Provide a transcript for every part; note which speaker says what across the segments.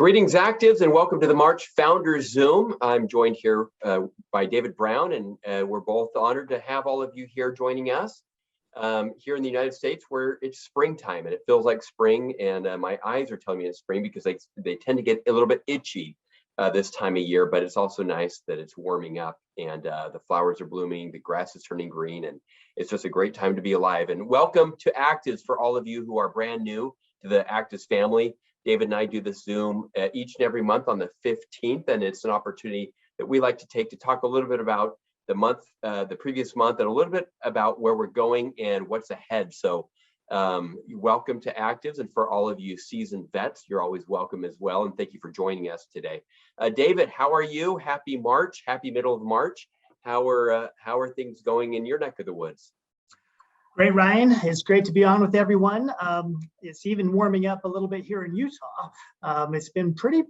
Speaker 1: Greetings, Actives, and welcome to the March Founders Zoom. I'm joined here by David Brown, and we're both honored to have all of you here joining us here in the United States, where it's springtime and it feels like spring, and my eyes are telling me it's spring because they tend to get a little bit itchy this time of year, but it's also nice that it's warming up and the flowers are blooming, the grass is turning green, and it's just a great time to be alive. And welcome to Actives for all of you who are brand new to the Actives family. David and I do this Zoom each and every month on the 15th, and it's an opportunity that we like to take to talk a little bit about the month, the previous month, and a little bit about where we're going and what's ahead. So welcome to Actives, and for all of you seasoned vets, you're always welcome as well, and thank you for joining us today. David, how are you? Happy March, happy middle of March. How are things going in your neck of the woods?
Speaker 2: Great, Ryan. It's great to be on with everyone. It's even warming up a little bit here in Utah. It's been pretty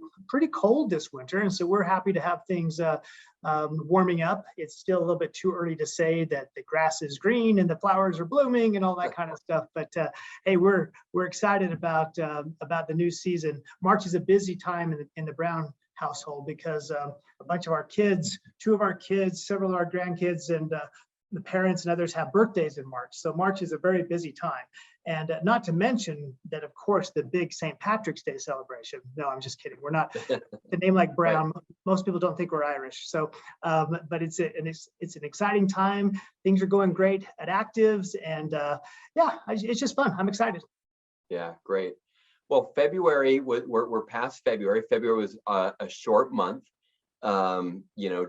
Speaker 2: cold this winter, and so we're happy to have things warming up. It's still a little bit too early to say that the grass is green and the flowers are blooming and all that kind of stuff. But hey, we're excited about the new season. March is a busy time in the Brown household because a bunch of our kids, two of our kids, several of our grandkids, and the parents and others have birthdays in March. So March is a very busy time. And not to mention that, of course, the big St. Patrick's Day celebration. No, I'm just kidding. We're not, the name like Brown, right. Most people don't think we're Irish. So, but it's an exciting time. Things are going great at Actives, and yeah, it's just fun. I'm excited.
Speaker 1: Yeah, great. Well, February, we're past February. February was a short month.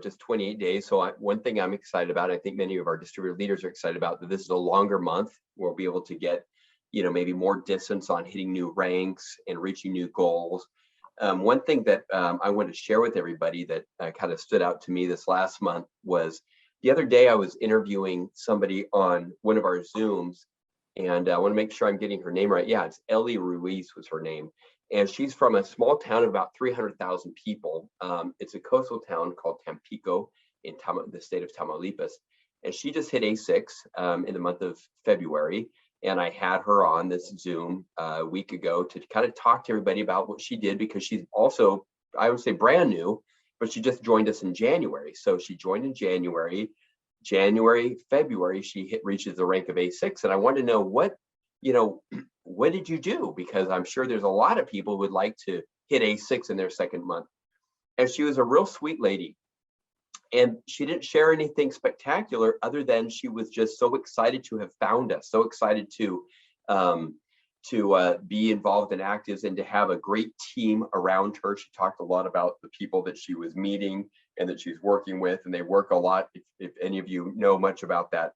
Speaker 1: Just 28 days. So one thing I'm excited about, I think many of our distributor leaders are excited about, that this is a longer month. We'll be able to get, maybe more distance on hitting new ranks and reaching new goals. One thing that I want to share with everybody that kind of stood out to me this last month was the other day I was interviewing somebody on one of our Zooms, and I want to make sure I'm getting her name right. Yeah, it's Ellie Ruiz was her name. And she's from a small town of about 300,000 people. It's a coastal town called Tampico in the state of Tamaulipas. And she just hit A6 in the month of February. And I had her on this Zoom a week ago to kind of talk to everybody about what she did, because she's also, I would say, brand new, but she just joined us in January. So she joined in January, February, she reaches the rank of A6. And I wanted to know what did you do? Because I'm sure there's a lot of people who would like to hit A6 in their second month. And she was a real sweet lady. And she didn't share anything spectacular other than she was just so excited to have found us, so excited to be involved in Actives and to have a great team around her. She talked a lot about the people that she was meeting and that she's working with, and they work a lot. If any of you know much about that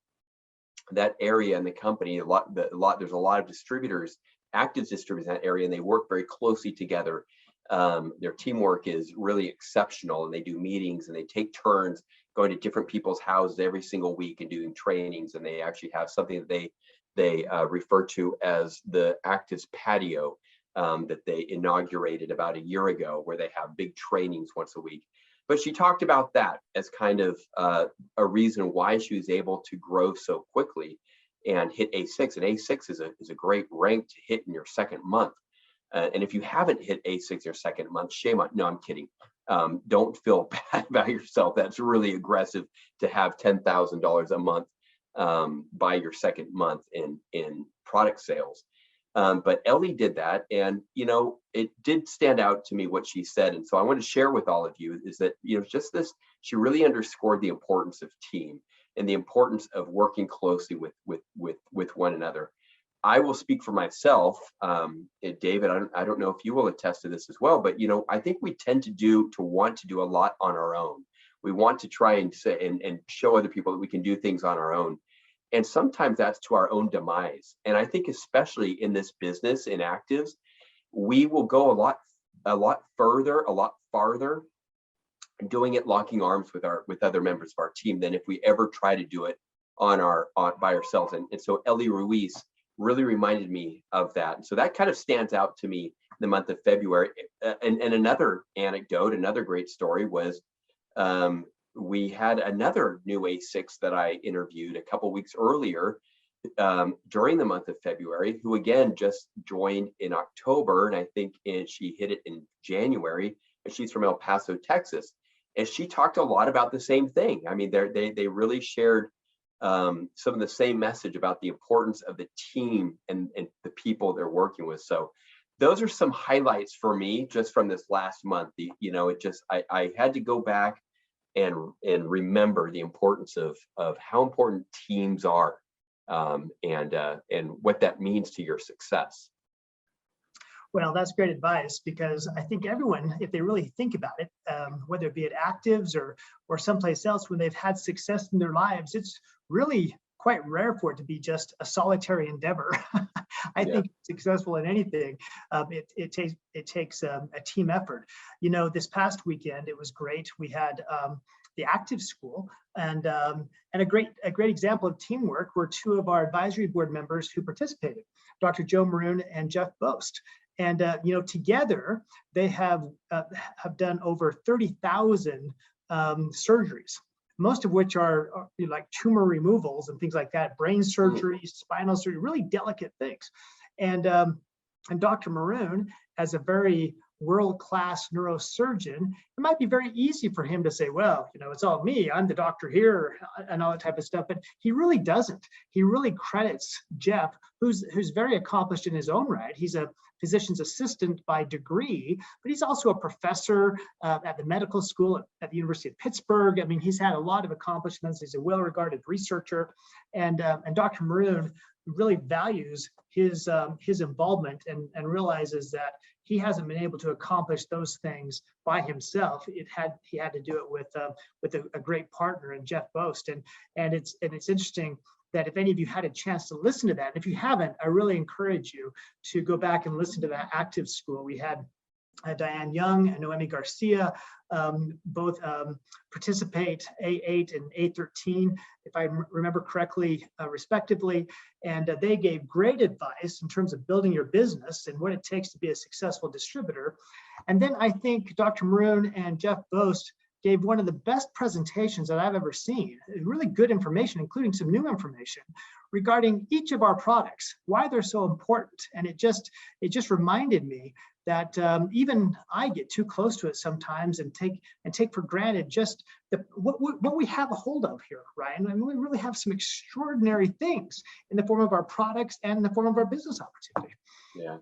Speaker 1: area in the company, there's a lot of distributors, Actives distributors in that area, and they work very closely together. Their teamwork is really exceptional, and they do meetings and they take turns going to different people's houses every single week and doing trainings. And they actually have something that they refer to as the Actives patio that they inaugurated about a year ago, where they have big trainings once a week. But she talked about that as kind of a reason why she was able to grow so quickly and hit A6. And A6 is a great rank to hit in your second month. And if you haven't hit A6 your second month, shame on, no, I'm kidding. Don't feel bad about yourself. That's really aggressive to have $10,000 a month by your second month in product sales. But Ellie did that, and it did stand out to me what she said. And so I want to share with all of you is that just this, she really underscored the importance of team and the importance of working closely with one another. I will speak for myself, David. I don't know if you will attest to this as well, but I think we tend to want to do a lot on our own. We want to try and say and show other people that we can do things on our own. And sometimes that's to our own demise. And I think especially in this business, in Actives, we will go a lot further, a lot farther doing it locking arms with other members of our team than if we ever try to do it by ourselves. And so Ellie Ruiz really reminded me of that. And so that kind of stands out to me in the month of February. And another anecdote, another great story was we had another new A6 that I interviewed a couple weeks earlier during the month of February, who again just joined in October, and I think she hit it in January, and she's from El Paso, Texas. And she talked a lot about the same thing. I mean, they really shared some of the same message about the importance of the team and the people they're working with. So those are some highlights for me just from this last month. I had to go back and remember the importance of how important teams are, and what that means to your success.
Speaker 2: Well, that's great advice, because I think everyone, if they really think about it, whether it be at ACTIVZ or someplace else, when they've had success in their lives, it's really quite rare for it to be just a solitary endeavor. I think successful in anything, it takes a team effort. You know, this past weekend, it was great. We had the ACTIVZ school, and a great example of teamwork were two of our advisory board members who participated, Dr. Joe Maroon and Jeff Boast. And you know, together they have done over 30,000 surgeries, most of which are like tumor removals and things like that, brain surgery, spinal surgery, really delicate things. And Dr. Maroon, as a very world-class neurosurgeon, it might be very easy for him to say, well, you know, it's all me, I'm the doctor here, and all that type of stuff. But he really doesn't. He really credits Jeff, who's very accomplished in his own right. He's a physician's assistant by degree, but he's also a professor at the medical school at the University of Pittsburgh. I mean, he's had a lot of accomplishments. He's a well-regarded researcher, and Dr. Maroon really values his involvement and realizes that he hasn't been able to accomplish those things by himself. He had to do it with a great partner in Jeff Boast, and it's interesting that if any of you had a chance to listen to that, and if you haven't, I really encourage you to go back and listen to that ACTIVZ school. We had Diane Young and Noemi Garcia both participate, A8 and A13, if I remember correctly, respectively. And they gave great advice in terms of building your business and what it takes to be a successful distributor. And then I think Dr. Maroon and Jeff Boast gave one of the best presentations that I've ever seen. Really good information, including some new information regarding each of our products, why they're so important. And it just reminded me that even I get too close to it sometimes and take for granted just what we have a hold of here, Ryan. I mean, we really have some extraordinary things in the form of our products and in the form of our business opportunity.
Speaker 1: Yeah.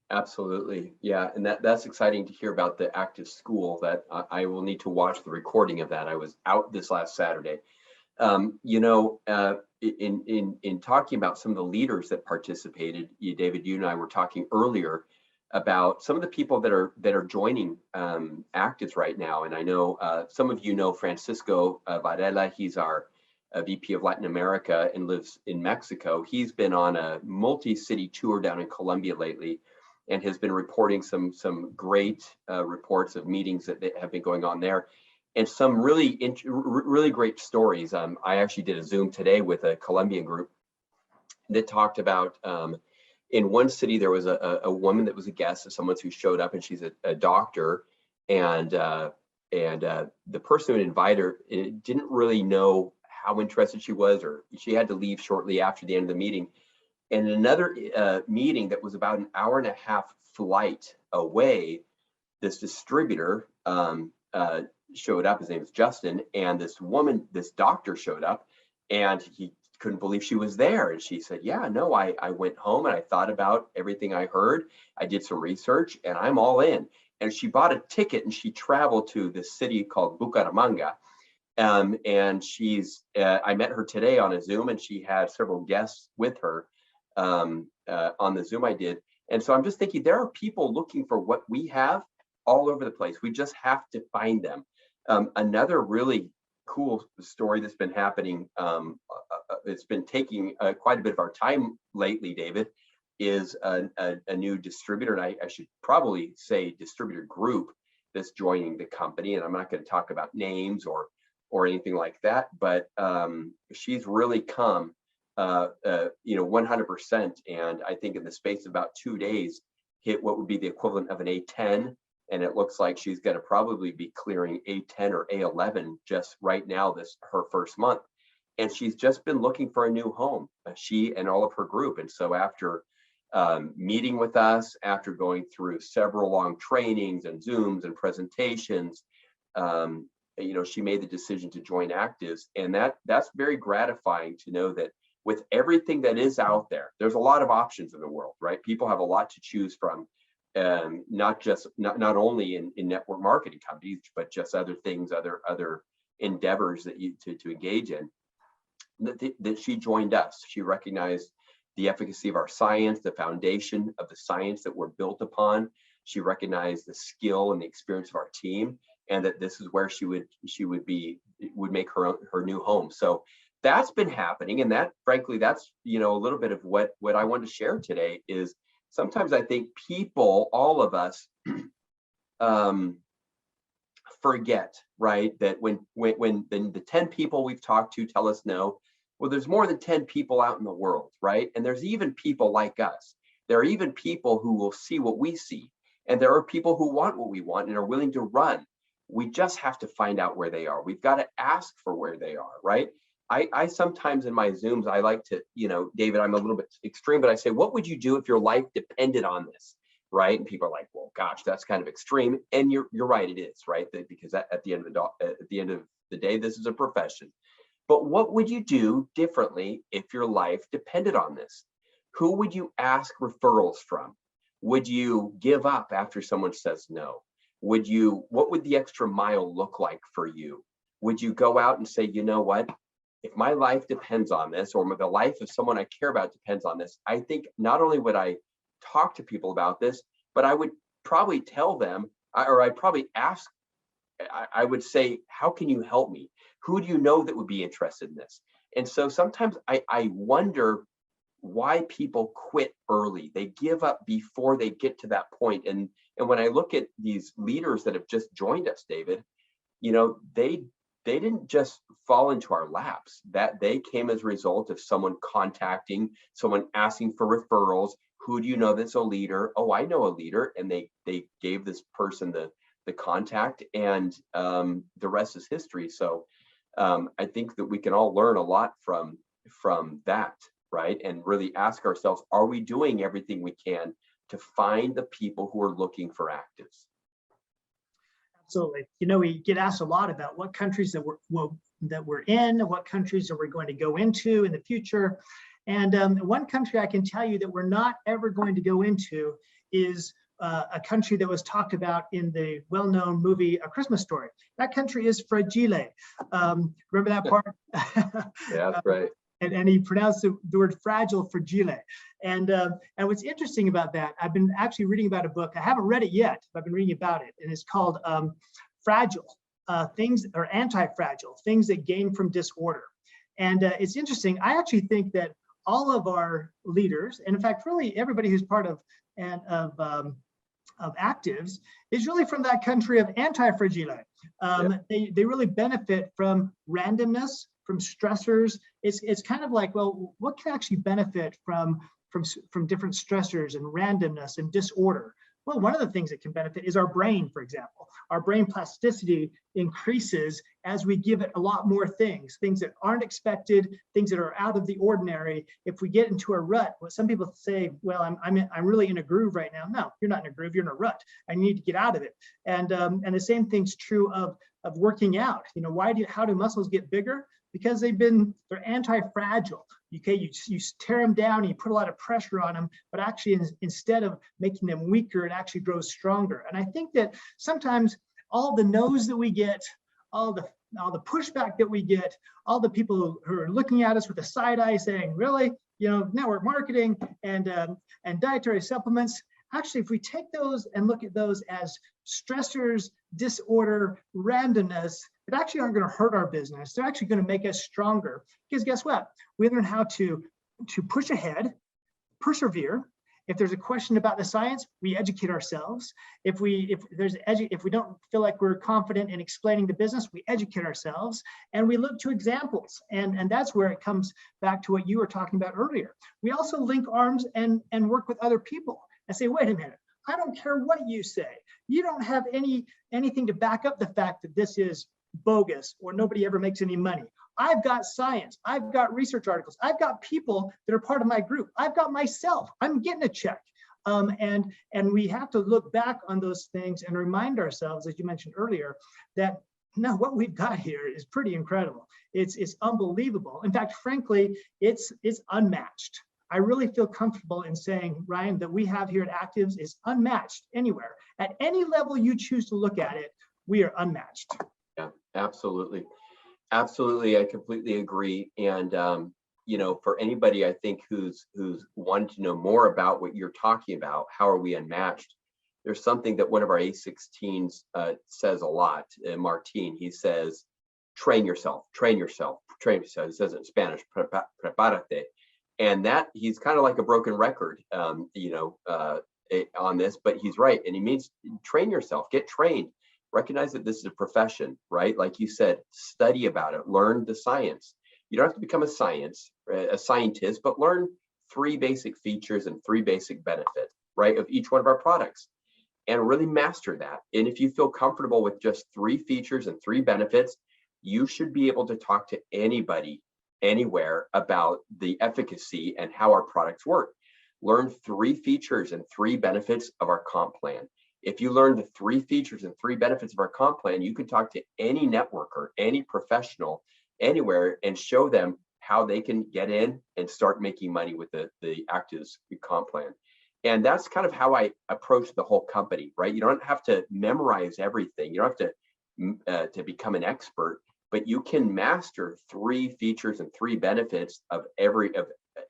Speaker 1: Absolutely. Yeah. And that's exciting to hear about the ACTIVZ school. That I will need to watch the recording of that. I was out this last Saturday. You know, in talking about some of the leaders that participated, David, you and I were talking earlier about some of the people that are joining ACTIVZ right now. And I know some of you know Francisco Varela. He's our VP of Latin America and lives in Mexico. He's been on a multi-city tour down in Colombia lately, and has been reporting some great reports of meetings that have been going on there, and some really great stories. I actually did a Zoom today with a Colombian group that talked about in one city there was a woman that was a guest, someone who showed up, and she's a doctor, and the person who invited her didn't really know how interested she was, or she had to leave shortly after the end of the meeting. And another meeting that was about an hour and a half flight away, this distributor showed up. His name is Justin, and this doctor showed up, and he couldn't believe she was there. And she said, yeah, no, I went home and I thought about everything I heard. I did some research and I'm all in. And she bought a ticket and she traveled to this city called Bucaramanga. And I met her today on a Zoom, and she had several guests with her on the Zoom I did. And so I'm just thinking, there are people looking for what we have all over the place. We just have to find them. Another really cool story that's been happening, it's been taking quite a bit of our time lately, David, is a new distributor, and I should probably say distributor group that's joining the company. And I'm not going to talk about names or anything like that, but she's really come 100%. And I think in the space of about 2 days, hit what would be the equivalent of an A10. And it looks like she's going to probably be clearing A10 or A11 just right now, her first month. and she's just been looking for a new home, she and all of her group. And so after meeting with us, after going through several long trainings and Zooms and presentations, she made the decision to join ACTIVZ. And that's very gratifying to know that with everything that is out there, there's a lot of options in the world, right? People have a lot to choose from, not only in network marketing companies, but just other things, other endeavors that you to engage in. That she joined us. She recognized the efficacy of our science, the foundation of the science that we're built upon. She recognized the skill and the experience of our team, and that this is where she would make her new home. So that's been happening, and that, frankly, that's a little bit of what I wanted to share today. Is sometimes I think people, all of us, forget, right, that when the 10 people we've talked to tell us no, well, there's more than 10 people out in the world, right? And there's even people like us. There are even people who will see what we see, and there are people who want what we want and are willing to run. We just have to find out where they are. We've got to ask for where they are, right? I sometimes in my Zooms, I like to, David, I'm a little bit extreme, but I say, what would you do if your life depended on this, right? And people are like, well, gosh, that's kind of extreme. And you're right, it is, right? Because at the end of the day, this is a profession. But what would you do differently if your life depended on this? Who would you ask referrals from? Would you give up after someone says no? What would the extra mile look like for you? Would you go out and say, you know what? If my life depends on this, or the life of someone I care about depends on this, I think not only would I talk to people about this, but I would probably tell them, or I'd probably ask, I would say, how can you help me? Who do you know that would be interested in this? And so sometimes I wonder why people quit early. They give up before they get to that point. And when I look at these leaders that have just joined us, David, they didn't just fall into our laps. That they came as a result of someone contacting, someone asking for referrals. Who do you know that's a leader? Oh, I know a leader. And they gave this person the contact, and the rest is history. So I think that we can all learn a lot from that, right? And really ask ourselves, are we doing everything we can to find the people who are looking for ACTIVZ?
Speaker 2: Absolutely. We get asked a lot about what countries that we're in, what countries are we going to go into in the future. And one country I can tell you that we're not ever going to go into is a country that was talked about in the well-known movie A Christmas Story. That country is Fragile. Remember that part?
Speaker 1: Yeah, that's right.
Speaker 2: And he pronounced the word fragile, Fragile. And what's interesting about that, I've been actually reading about a book. I haven't read it yet, but I've been reading about it. And it's called Fragile, Things, or Anti-Fragile, Things That Gain from Disorder. And it's interesting. I actually think that all of our leaders, and in fact, really everybody who's part of ACTIVZ is really from that country of anti-fragile. They really benefit from randomness, from stressors. It's kind of like, well, what can actually benefit from different stressors and randomness and disorder? Well, one of the things that can benefit is our brain, for example. Our brain plasticity increases as we give it a lot more things that aren't expected, things that are out of the ordinary. If we get into a rut, what some people say, well, I'm really in a groove right now. No, you're not in a groove, you're in a rut. I need to get out of it. And the same thing's true of working out. How do muscles get bigger? Because they're anti-fragile. Okay, you tear them down, and you put a lot of pressure on them, but actually instead of making them weaker, it actually grows stronger. And I think that sometimes all the no's that we get, all the pushback that we get, all the people who are looking at us with a side eye saying, really, network marketing and dietary supplements. Actually, if we take those and look at those as stressors, disorder, randomness, it actually aren't going to hurt our business. They're actually going to make us stronger. Because guess what? We learn how to push ahead, persevere. If there's a question about the science, we educate ourselves. If we don't feel like we're confident in explaining the business, we educate ourselves, and we look to examples. And that's where it comes back to what you were talking about earlier. We also link arms and work with other people and say, wait a minute, I don't care what you say. You don't have anything to back up the fact that this is bogus or nobody ever makes any money. I've got science, I've got research articles, I've got people that are part of my group, I've got myself, I'm getting a check. And we have to look back on those things and remind ourselves, as you mentioned earlier, that no, what we've got here is pretty incredible. It's unbelievable. In fact, frankly, it's unmatched. I really feel comfortable in saying, Ryan, that we have here at ACTIVZ is unmatched anywhere. At any level you choose to look at it, we are unmatched.
Speaker 1: Yeah, absolutely. Absolutely, I completely agree. And you know, for anybody I think who's wanting to know more about what you're talking about, how are we unmatched? There's something that one of our A16s says a lot, Martin. He says, train yourself, train yourself, train yourself. He says it in Spanish, prepárate. And that he's kind of like a broken record, you know, on this, but he's right. And he means train yourself, get trained, recognize that this is a profession, right? Like you said, study about it, learn the science. You don't have to become a scientist, but learn 3 basic features and 3 basic benefits, right, of each one of our products, and really master that. And if you feel comfortable with just 3 features and 3 benefits, you should be able to talk to anybody, anywhere about the efficacy and how our products work. Learn 3 features and 3 benefits of our comp plan. If you learn the 3 features and 3 benefits of our comp plan, you can talk to any networker, any professional, anywhere, and show them how they can get in and start making money with the ACTIVZ comp plan. And that's kind of how I approach the whole company, right? You don't have to memorize everything. You don't have to become an expert, but you can master 3 features and 3 benefits of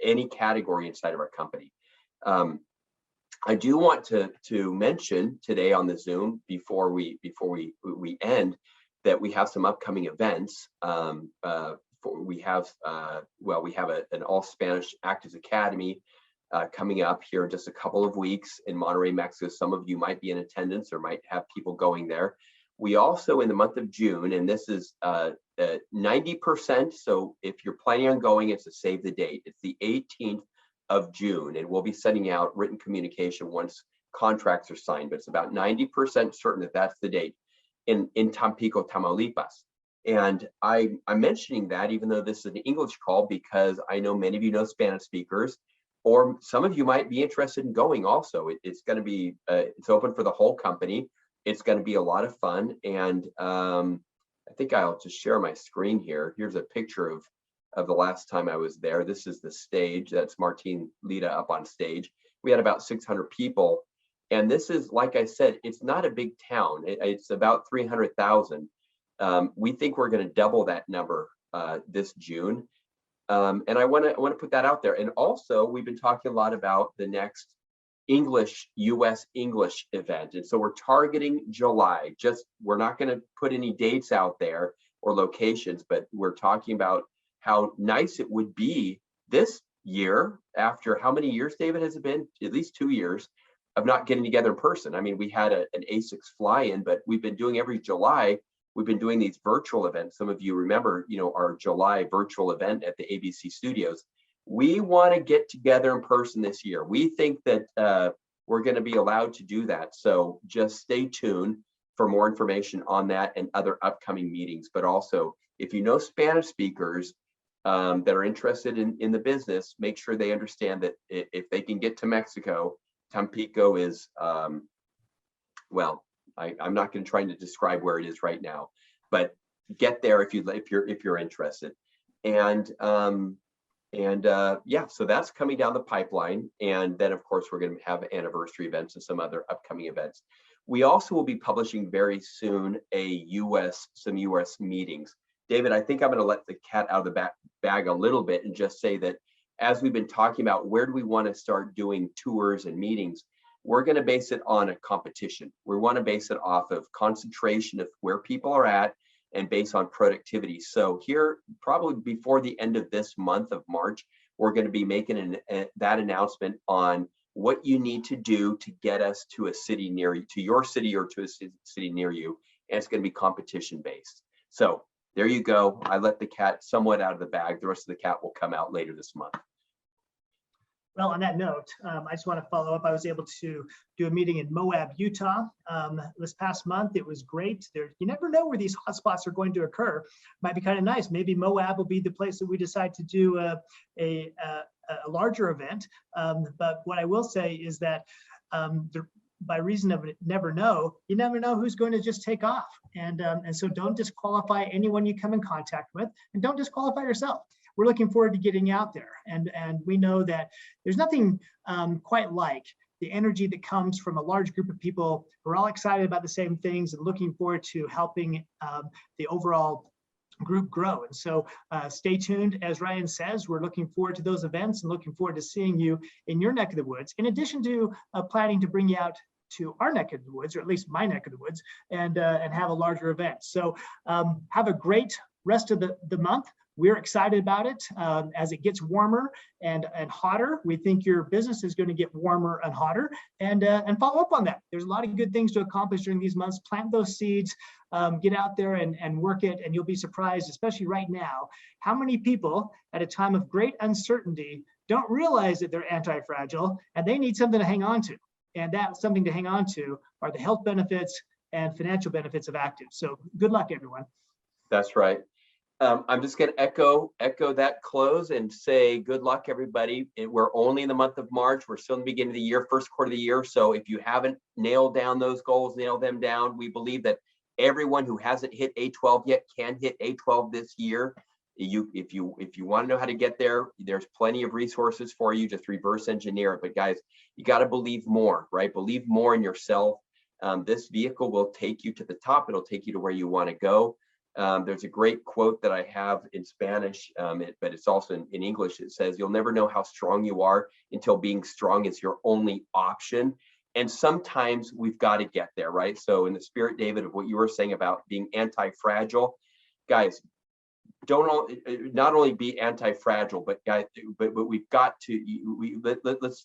Speaker 1: any category inside of our company. I do want to mention today on the Zoom before we end that we have some upcoming events. We have an all Spanish ACTIVZ Academy coming up here in just a couple of weeks in Monterrey, Mexico. Some of you might be in attendance or might have people going there. We also, in the month of June, and this is 90%, so if you're planning on going, it's a save the date. It's the 18th of June, and we'll be sending out written communication once contracts are signed, but it's about 90% certain that that's the date in Tampico, Tamaulipas. And I'm mentioning that even though this is an English call, because I know many of you know Spanish speakers, or some of you might be interested in going also. It's going to be, it's open for the whole company. It's going to be a lot of fun. And I think I'll just share my screen here. Here's a picture of the last time I was there. This is the stage. That's Martin Lita up on stage. We had about 600 people. And this is, like I said, it's not a big town. It's about 300,000. We think we're going to double that number this June. And I want to put that out there. And also, we've been talking a lot about the next US English event. And so we're targeting July. We're not going to put any dates out there or locations, but we're talking about how nice it would be this year, after how many years, David, has it been? At least 2 years of not getting together in person. I mean, we had an ACTIVZ fly-in, but we've been doing every July, we've been doing these virtual events. Some of you remember, you know, our July virtual event at the ABC studios. We want to get together in person this year. We think that we're going to be allowed to do that. So just stay tuned for more information on that and other upcoming meetings. But also, if you know Spanish speakers that are interested in the business, make sure they understand that if they can get to Mexico, Tampico is, well, I'm not going to try to describe where it is right now, but get there if you're interested. And yeah, so that's coming down the pipeline. And then of course we're going to have anniversary events and some other upcoming events. We also will be publishing very soon some US meetings. David, I think I'm going to let the cat out of the bag a little bit and just say that as we've been talking about where do we want to start doing tours and meetings, we're going to base it on a competition. We want to base it off of concentration of where people are at and based on productivity. So here, probably before the end of this month of March, we're going to be making that announcement on what you need to do to get us to a city near you, to your city or to a city near you. And it's going to be competition based. So there you go. I let the cat somewhat out of the bag. The rest of the cat will come out later this month.
Speaker 2: Well, on that note, I just want to follow up. I was able to do a meeting in Moab, Utah this past month. It was great. You never know where these hotspots are going to occur. Might be kind of nice. Maybe Moab will be the place that we decide to do a larger event. But what I will say is that by reason of never know, you never know who's going to just take off. And so don't disqualify anyone you come in contact with, and don't disqualify yourself. We're looking forward to getting out there. And we know that there's nothing quite like the energy that comes from a large group of people who are all excited about the same things and looking forward to helping the overall group grow. And so stay tuned. As Ryan says, we're looking forward to those events and looking forward to seeing you in your neck of the woods, in addition to planning to bring you out to our neck of the woods, or at least my neck of the woods, and have a larger event. So have a great rest of the month. We're excited about it. As it gets warmer and hotter, we think your business is going to get warmer and hotter, and follow up on that. There's a lot of good things to accomplish during these months. Plant those seeds, get out there and work it, and you'll be surprised, especially right now, how many people at a time of great uncertainty don't realize that they're anti-fragile and they need something to hang on to. And that something to hang on to are the health benefits and financial benefits of ACTIVZ. So good luck, everyone.
Speaker 1: That's right. I'm just going to echo that close and say good luck, everybody. We're only in the month of March. We're still in the beginning of the year, first quarter of the year. So if you haven't nailed down those goals, nail them down. We believe that everyone who hasn't hit A12 yet can hit A12 this year. If you want to know how to get there, there's plenty of resources for you. Just reverse engineer it. But guys, you got to believe more, right? Believe more in yourself. This vehicle will take you to the top. It'll take you to where you want to go. There's a great quote that I have in Spanish, but it's also in English. It says, "You'll never know how strong you are until being strong is your only option." And sometimes we've got to get there, right? So in the spirit, David, of what you were saying about being anti-fragile, guys, not only be anti-fragile, but we've got to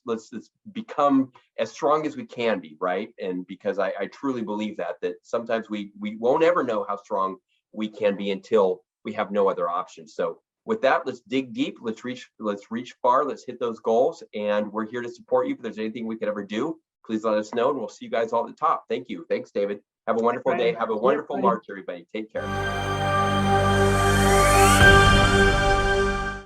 Speaker 1: let's become as strong as we can be, right? And because I truly believe that sometimes we won't ever know how strong we can be until we have no other options. So with that, let's dig deep, let's reach far, let's hit those goals, and we're here to support you. If there's anything we could ever do, please let us know, and we'll see you guys all at the top. Thank you. Thanks, David. Have a wonderful day. Have a wonderful March, everybody. Take care.